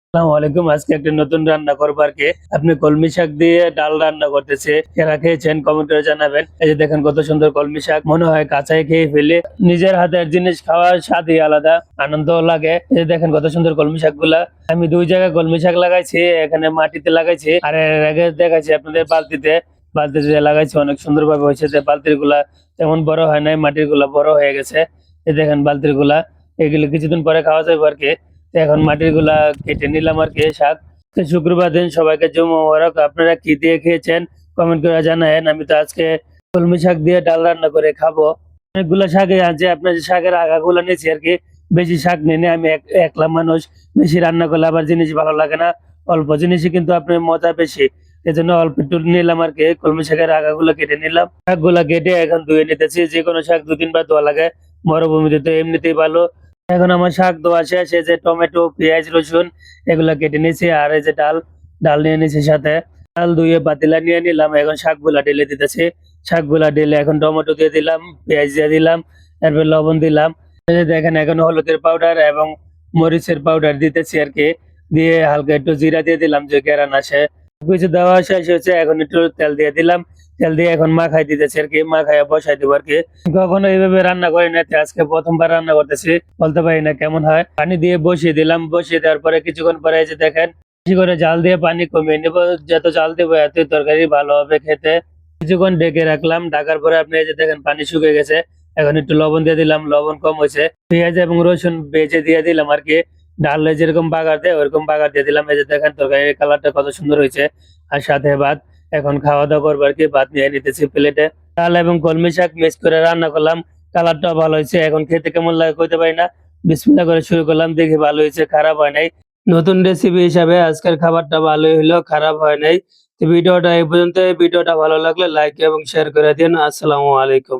আসসালামু আলাইকুম। আজকে একটা নতুন রান্না করবো আর কি। আপনি কলমি শাক দিয়ে ডাল রান্না করতেছে, যারা খেয়েছেন কমেন্ট করে জানাবেন। এই যে দেখেন কত সুন্দর কলমি শাক, মনে হয় কাঁচাই খেয়ে ফেলে। নিজের হাতের জিনিস খাওয়ার স্বাদই আলাদা, আনন্দ লাগে। এই যে দেখেন কত সুন্দর কলমি শাক গুলা। আমি দুই জায়গায় কলমি শাক লাগাইছি, এখানে মাটিতে লাগাইছি আর এর আগে দেখাইছি আপনাদের বালতিতে লাগাইছি। অনেক সুন্দর ভাবে হয়েছে। যে বালতির গুলা তেমন বড় হয় নাই, মাটির গুলা বড় হয়ে গেছে। এই দেখেন বালতির গুলা, এগুলো কিছুদিন পরে খাওয়া যাবে আর কি। তো এখন মাটির গুলা কেটে নিলাম আর কি শাক। তো শুক্রবার দিন সবাইকে জুমা মোবারক। আপনারা কি দিয়ে খেয়েছেন কমেন্ট করে জানায়েন। আমি তো আজকে কলমি শাক দিয়ে ডাল রান্না করে খাবো। অনেকগুলো শাকে আছে, আপনার যে শাকের আগাগুলো নিয়েছি আর কি। বেশি শাক নিয়ে আমি একলা মানুষ, বেশি রান্না করলে আবার জিনিস ভালো লাগে না। অল্প জিনিসই কিন্তু আপনার মজা বেশি। এই জন্য অল্প একটু নিলাম আর কি। কলমি শাকের আগাগুলো কেটে নিলাম, শাকগুলা কেটে এখন ধুয়ে নিতেছি। যে কোনো শাক 2-3 বার ধোয়া লাগে, মরুভূমিতে তো এমনিতেই ভালো। এখন আমার শাক ধোয়া শেষ। এই যে টমেটো, পেঁয়াজ, রসুন এগুলা কেটে নিয়েছি। আর এই যে ডাল ডাল নিয়ে নিয়েছি সাথে। ডাল ধুয়ে পাতিলা নিয়ে নিলাম, এখন শাকগুলা ঢেলে দিতেছি। শাকগুলা ঢেলে এখন টমেটো দিয়ে দিলাম, পেঁয়াজ দিয়ে দিলাম, তারপর লবণ দিলাম। এই যে দেখেন এখন হলুদের পাউডার এবং মরিচের পাউডার দিতেছি আর কি। দিয়ে হালকা একটু জিরা দিয়ে দিলাম যে ঘেরান আসে। কিছু দেওয়া শেষ হয়েছে, এখন একটু তেল দিয়ে দিলাম। তেল দিয়ে এখন মাখাই দিতেছি আর কি, মাখাইয়া বসাই দেবো আর কি। কখনো এইভাবে রান্না করি না, তো আজকে প্রথমবার রান্না করতেছি, বলতে পারি না কেমন হয়। পানি দিয়ে বসিয়ে দিলাম, বসিয়ে দেওয়ার পরে কিছুক্ষণ পরে এই যে দেখেন বেশি করে জাল দিয়ে পানি কমিয়ে নিব। যত জাল দেবো এতই তরকারি ভালো হবে খেতে। কিছুক্ষণ ঢেকে রাখলাম, ঢাকার পরে আপনি এই যে দেখেন পানি শুকিয়ে গেছে। এখন একটু লবণ দিয়ে দিলাম, লবণ কম হয়েছে। পেঁয়াজ এবং রসুন বেজে দিয়ে দিলাম আর কি। ডালে যেরকম বাগার দেয় ওরকম বাগার দিয়ে দিলাম। এই যে দেখেন তরকারির কালারটা কত সুন্দর হয়েছে। আর সাথে ভাত। এখন খাওয়া দাওয়া করবো আর কি। ভাত নিয়ে নিতেছি প্লেটে। ডাল এবং কলমি শাক মিক্স করে রান্না করলাম, কালারটা ভালো হয়েছে। এখন খেতে কেমন লাগে কইতে পারি না। বিসমিল্লাহ করে শুরু করলাম, দেখি ভালো হয়েছে, খারাপ হয় নাই। নতুন রেসিপি হিসাবে আজকের খাবারটা ভালোই হলো, খারাপ হয় নাই। তো ভিডিওটা এই পর্যন্ত। ভিডিওটা ভালো লাগলে লাইক এবং শেয়ার করে দিন। আসসালামু আলাইকুম।